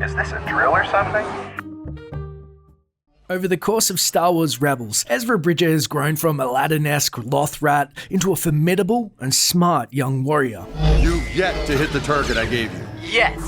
Is this a drill or something? Over the course of Star Wars Rebels, Ezra Bridger has grown from Aladdin-esque Lothrat into a formidable and smart young warrior. You've yet to hit the target I gave you. Yet.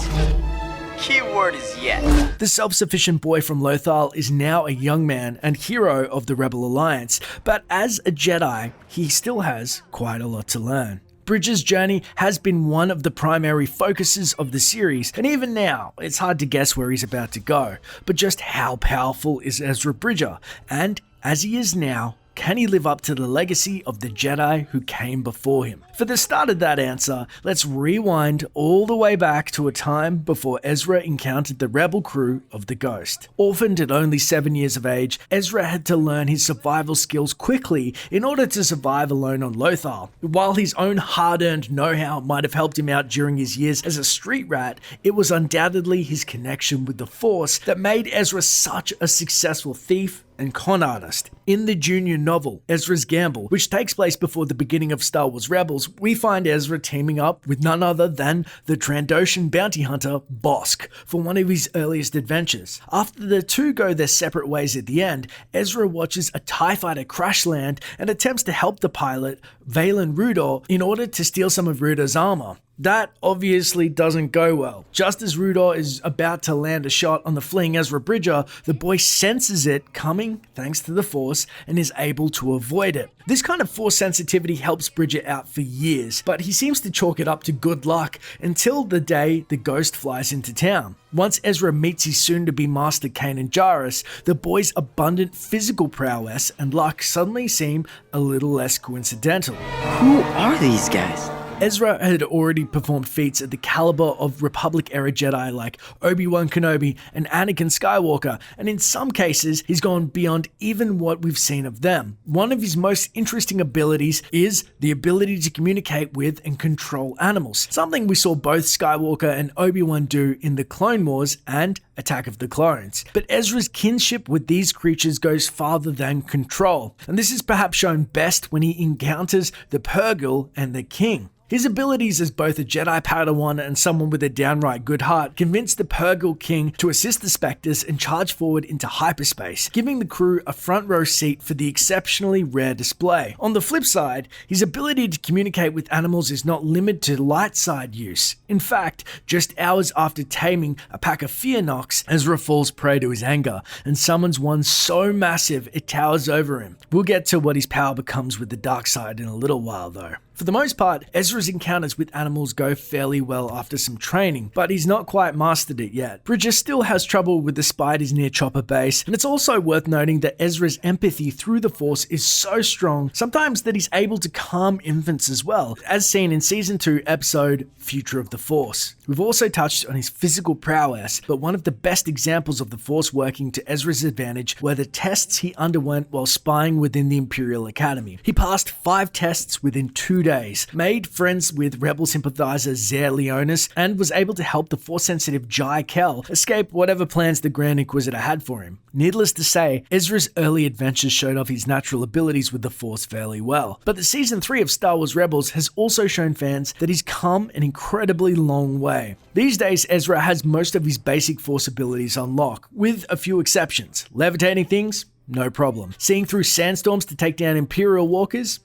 Keyword is yet. The self-sufficient boy from Lothal is now a young man and hero of the Rebel Alliance, but as a Jedi, he still has quite a lot to learn. Bridger's journey has been one of the primary focuses of the series, and even now, it's hard to guess where he's about to go. But just how powerful is Ezra Bridger? And as he is now, can he live up to the legacy of the Jedi who came before him? For the start of that answer, let's rewind all the way back to a time before Ezra encountered the rebel crew of the Ghost. Orphaned at only 7 years of age, Ezra had to learn his survival skills quickly in order to survive alone on Lothal. While his own hard-earned know-how might have helped him out during his years as a street rat, it was undoubtedly his connection with the Force that made Ezra such a successful thief and con artist. In the junior novel, Ezra's Gamble, which takes place before the beginning of Star Wars Rebels, we find Ezra teaming up with none other than the Trandoshan bounty hunter, Bosk, for one of his earliest adventures. After the two go their separate ways at the end, Ezra watches a TIE fighter crash land and attempts to help the pilot, Valen Rudor, in order to steal some of Rudor's armor. That obviously doesn't go well. Just as Rudor is about to land a shot on the fleeing Ezra Bridger, the boy senses it coming thanks to the Force and is able to avoid it. This kind of Force sensitivity helps Bridger out for years, but he seems to chalk it up to good luck until the day the Ghost flies into town. Once Ezra meets his soon-to-be master Kanan Jarrus, the boy's abundant physical prowess and luck suddenly seem a little less coincidental. Who are these guys? Ezra had already performed feats at the caliber of Republic-era Jedi like Obi-Wan Kenobi and Anakin Skywalker, and in some cases, he's gone beyond even what we've seen of them. One of his most interesting abilities is the ability to communicate with and control animals, something we saw both Skywalker and Obi-Wan do in the Clone Wars and Attack of the Clones. But Ezra's kinship with these creatures goes farther than control, and this is perhaps shown best when he encounters the Purrgil and the King. His abilities as both a Jedi Padawan and someone with a downright good heart convinced the Purrgil King to assist the Spectres and charge forward into hyperspace, giving the crew a front row seat for the exceptionally rare display. On the flip side, his ability to communicate with animals is not limited to light side use. In fact, just hours after taming a pack of Fearnox, Ezra falls prey to his anger and summons one so massive it towers over him. We'll get to what his power becomes with the dark side in a little while though. For the most part, Ezra's encounters with animals go fairly well after some training, but he's not quite mastered it yet. Bridger still has trouble with the spiders near Chopper Base, and it's also worth noting that Ezra's empathy through the Force is so strong, sometimes that he's able to calm infants as well, as seen in Season 2 episode Future of the Force. We've also touched on his physical prowess, but one of the best examples of the Force working to Ezra's advantage were the tests he underwent while spying within the Imperial Academy. He passed 5 tests within 2 days, made friends with rebel sympathizer Zer Leonis, and was able to help the Force-sensitive Jai Kell escape whatever plans the Grand Inquisitor had for him. Needless to say, Ezra's early adventures showed off his natural abilities with the Force fairly well. But the Season 3 of Star Wars Rebels has also shown fans that he's come an incredibly long way. These days, Ezra has most of his basic Force abilities on lock, with a few exceptions. Levitating things? No problem. Seeing through sandstorms to take down Imperial walkers?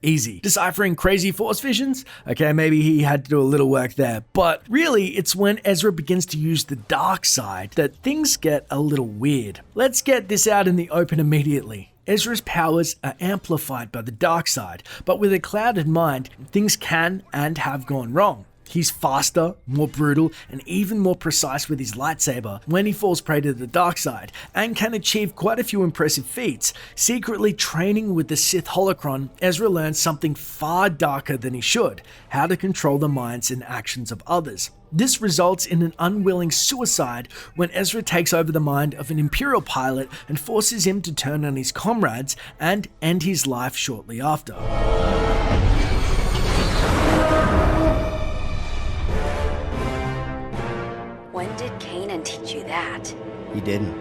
Easy. Deciphering crazy Force visions? Okay, maybe he had to do a little work there. But really, it's when Ezra begins to use the dark side that things get a little weird. Let's get this out in the open immediately. Ezra's powers are amplified by the dark side, but with a clouded mind, things can and have gone wrong. He's faster, more brutal, and even more precise with his lightsaber when he falls prey to the dark side, and can achieve quite a few impressive feats. Secretly training with the Sith holocron, Ezra learns something far darker than he should: how to control the minds and actions of others. This results in an unwilling suicide when Ezra takes over the mind of an Imperial pilot and forces him to turn on his comrades and end his life shortly after. When did Kanan teach you that? He didn't.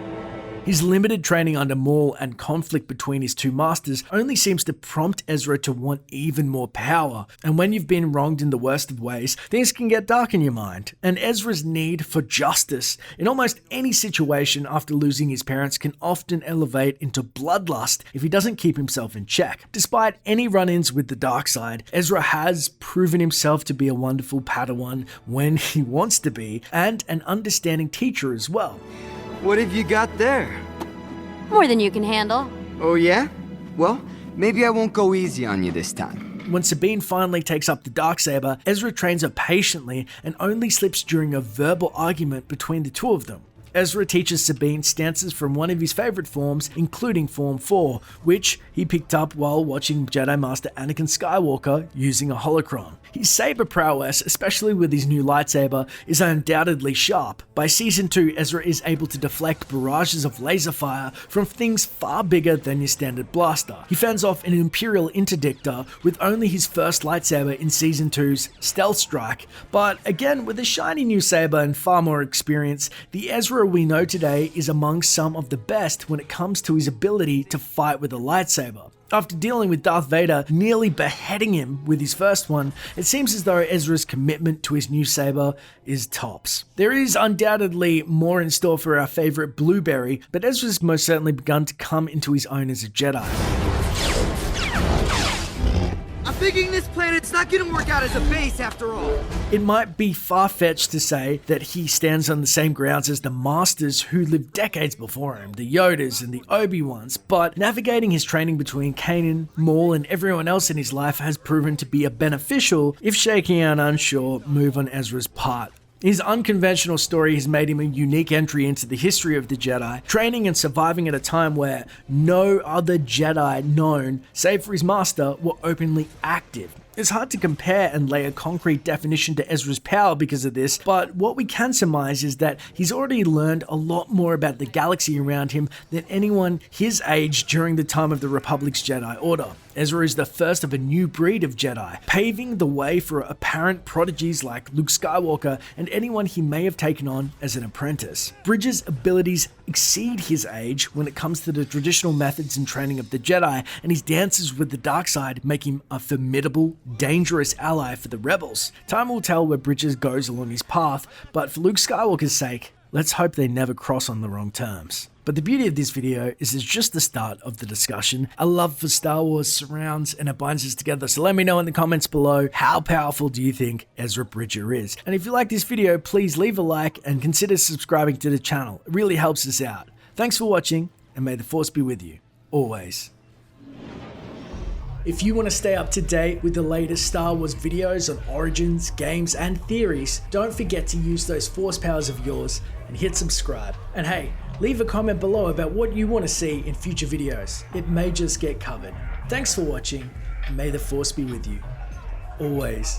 His limited training under Maul and conflict between his two masters only seems to prompt Ezra to want even more power. And when you've been wronged in the worst of ways, things can get dark in your mind. And Ezra's need for justice in almost any situation after losing his parents can often elevate into bloodlust if he doesn't keep himself in check. Despite any run-ins with the dark side, Ezra has proven himself to be a wonderful Padawan when he wants to be, and an understanding teacher as well. What have you got there? More than you can handle. Oh yeah? Well, maybe I won't go easy on you this time. When Sabine finally takes up the Darksaber, Ezra trains her patiently and only slips during a verbal argument between the two of them. Ezra teaches Sabine stances from one of his favorite forms, including Form 4, which he picked up while watching Jedi Master Anakin Skywalker using a holocron. His saber prowess, especially with his new lightsaber, is undoubtedly sharp. By Season 2, Ezra is able to deflect barrages of laser fire from things far bigger than your standard blaster. He fends off an Imperial interdictor with only his first lightsaber in Season 2's Stealth Strike, but again, with a shiny new saber and far more experience, the Ezra we know today is among some of the best when it comes to his ability to fight with a lightsaber. After dealing with Darth Vader nearly beheading him with his first one, it seems as though Ezra's commitment to his new saber is tops. There is undoubtedly more in store for our favorite Blueberry, but Ezra's most certainly begun to come into his own as a Jedi. I'm thinking this planet's not gonna work out as a base after all. It might be far-fetched to say that he stands on the same grounds as the Masters who lived decades before him, the Yodas and the Obi-Wans, but navigating his training between Kanan, Maul and everyone else in his life has proven to be a beneficial, if shaky and unsure, move on Ezra's part. His unconventional story has made him a unique entry into the history of the Jedi, training and surviving at a time where no other Jedi known, save for his master, were openly active. It's hard to compare and lay a concrete definition to Ezra's power because of this, but what we can surmise is that he's already learned a lot more about the galaxy around him than anyone his age during the time of the Republic's Jedi Order. Ezra is the first of a new breed of Jedi, paving the way for apparent prodigies like Luke Skywalker and anyone he may have taken on as an apprentice. Bridges' abilities exceed his age when it comes to the traditional methods and training of the Jedi, and his dances with the dark side make him a formidable, dangerous ally for the rebels. Time will tell where Bridges goes along his path, but for Luke Skywalker's sake, let's hope they never cross on the wrong terms. But the beauty of this video is it's just the start of the discussion. A love for Star Wars surrounds and it binds us together, so let me know in the comments below, how powerful do you think Ezra Bridger is? And if you like this video, please leave a like and consider subscribing to the channel. It really helps us out. Thanks for watching, and may the Force be with you, always. If you want to stay up to date with the latest Star Wars videos on origins, games, and theories, don't forget to use those Force powers of yours and hit subscribe. And hey, leave a comment below about what you want to see in future videos. It may just get covered. Thanks for watching, and may the Force be with you, always.